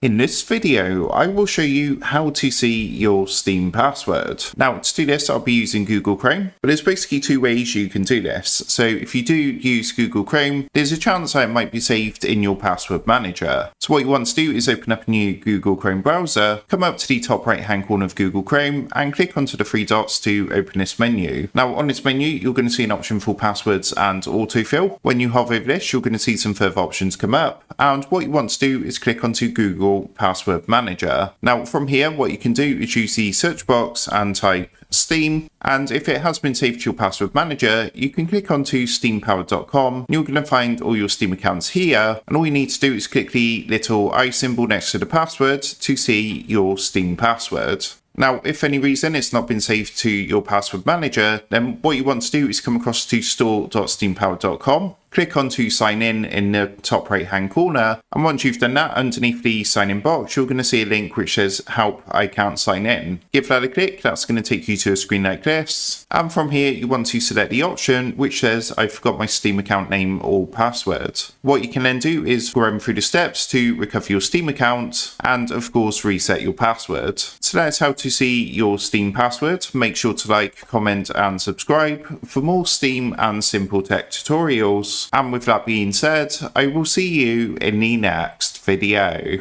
In this video, I will show you how to see your Steam password. Now, to do this, I'll be using Google Chrome, but there's basically two ways you can do this. So if you do use Google Chrome, there's a chance that it might be saved in your password manager. So what you want to do is open up a new Google Chrome browser, come up to the top right-hand corner of Google Chrome, and click onto the three dots to open this menu. Now, on this menu, you're going to see an option for passwords and autofill. When you hover over this, you're going to see some further options come up. And what you want to do is click onto Google Password Manager. Now from here, what you can do is use the search box and type Steam, and if it has been saved to your password manager, you can click onto steampowered.com. You're going to find all your Steam accounts here, and all you need to do is click the little I symbol next to the password to see your Steam password. Now, if for any reason it's not been saved to your password manager, then what you want to do is come across to store.steampowered.com. Click onto sign in the top right hand corner, and once you've done that, underneath the sign in box you're going to see a link which says help, I can't sign in. Give that a click. That's going to take you to a screen like this, and from here you want to select the option which says I forgot my Steam account name or password. What you can then do is go through the steps to recover your Steam account and of course reset your password. So that's how to see your Steam password. Make sure to like, comment and subscribe for more Steam and simple tech tutorials. And with that being said, I will see you in the next video.